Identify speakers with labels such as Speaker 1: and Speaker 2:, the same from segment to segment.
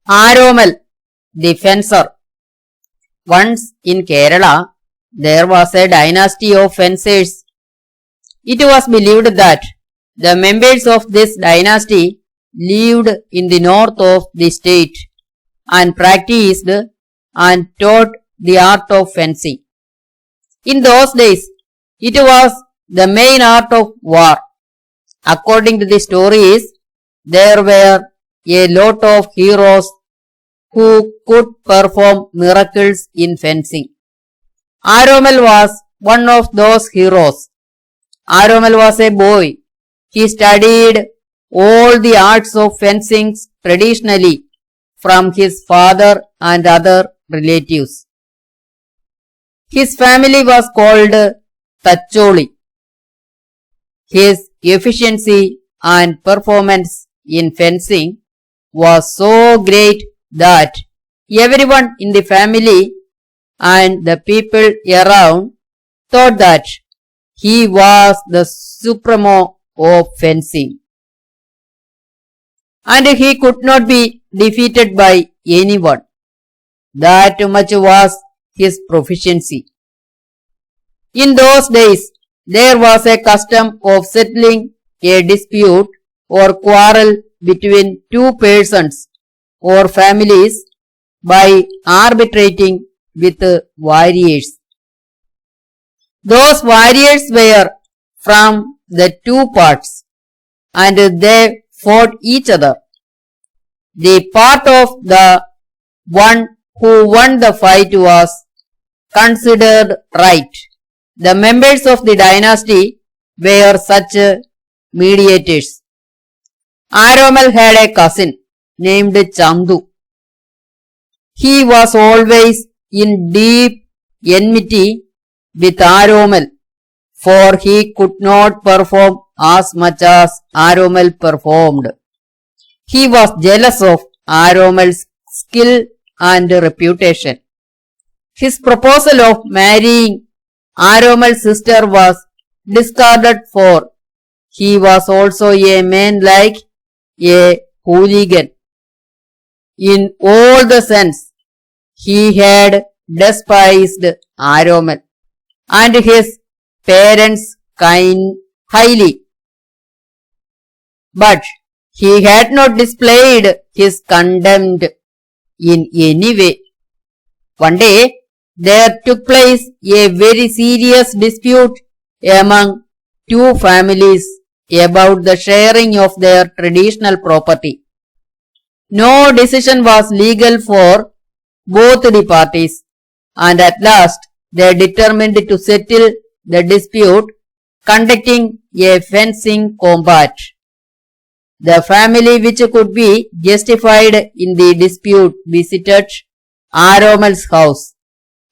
Speaker 1: Aaromal, the fencer. Once in Kerala, there was a dynasty of fencers. It was believed that the members of this dynasty lived in the north of the state and practiced and taught the art of fencing. In those days, it was the main art of war. According to the stories, there were a lot of heroes who could perform miracles in fencing. Aaromal was one of those heroes. Aaromal was a boy. He studied all the arts of fencing traditionally from his father and other relatives. His family was called Tacholi. His efficiency and performance in fencing was so great that everyone in the family and the people around thought that he was the supremo of fencing. And he could not be defeated by anyone. That much was his proficiency. In those days, there was a custom of settling a dispute or quarrel between two persons or families by arbitrating with warriors. Those warriors were from the two parts and they fought each other. The part of the one who won the fight was considered right. The members of the dynasty were such mediators. Aaromal had a cousin named Chandu. He was always in deep enmity with Aaromal, for he could not perform as much as Aaromal performed. He was jealous of Aaromal's skill and reputation. His proposal of marrying Aaromal's sister was discarded, for he was also a man like a hooligan. In all the sense, he had despised Aaromal and his parents highly. But he had not displayed his contempt in any way. One day, there took place a very serious dispute among two families about the sharing of their traditional property. No decision was legal for both the parties, and at last they determined to settle the dispute conducting a fencing combat. The family which could be justified in the dispute visited Aaromal's house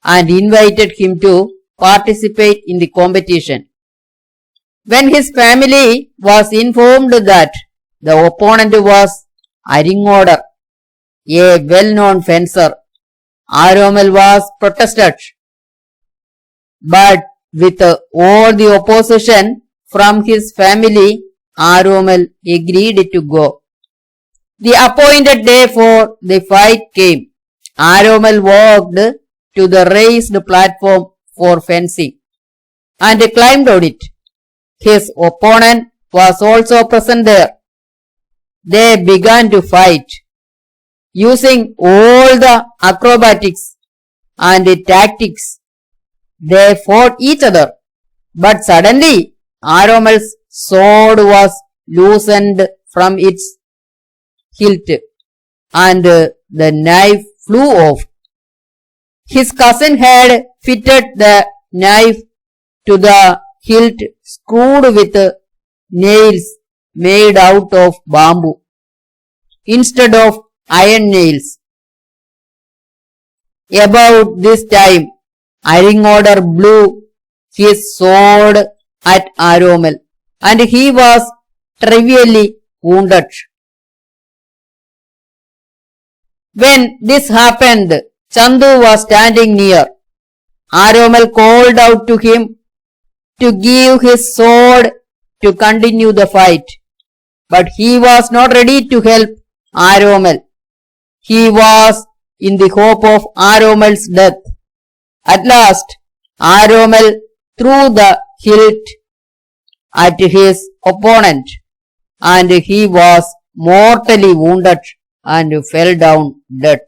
Speaker 1: and invited him to participate in the competition. When his family was informed that the opponent was Aaromal, a well-known fencer, Aaromal was protested. But with all the opposition from his family, Aaromal agreed to go. The appointed day for the fight came. Aaromal walked to the raised platform for fencing and climbed on it. His opponent was also present there. They began to fight. Using all the acrobatics and tactics, they fought each other. But suddenly, Aaromal's sword was loosened from its hilt and the knife flew off. His cousin had fitted the knife to the hilt screwed with nails made out of bamboo instead of iron nails. About this time, Aaromal blew his sword at Aaromal and he was trivially wounded. When this happened, Chandu was standing near. Aaromal called out to him to give his sword to continue the fight, but he was not ready to help Aaromal. he was in the hope of Aaromal's death. At last, Aaromal threw the hilt at his opponent, and he was mortally wounded and fell down dead.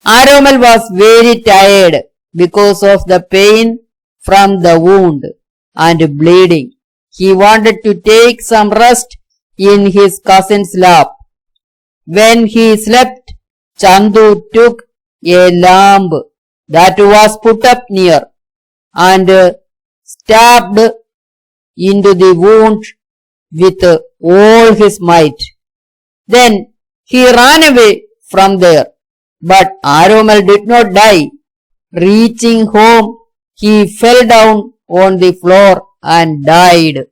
Speaker 1: Aaromal was very tired because of the pain from the wound and bleeding. He wanted to take some rest in his cousin's lap. When he slept, Chandu took a lamp that was put up near and stabbed into the wound with all his might. Then he ran away from there, but Aaromal did not die. Reaching home, he fell down on the floor and died.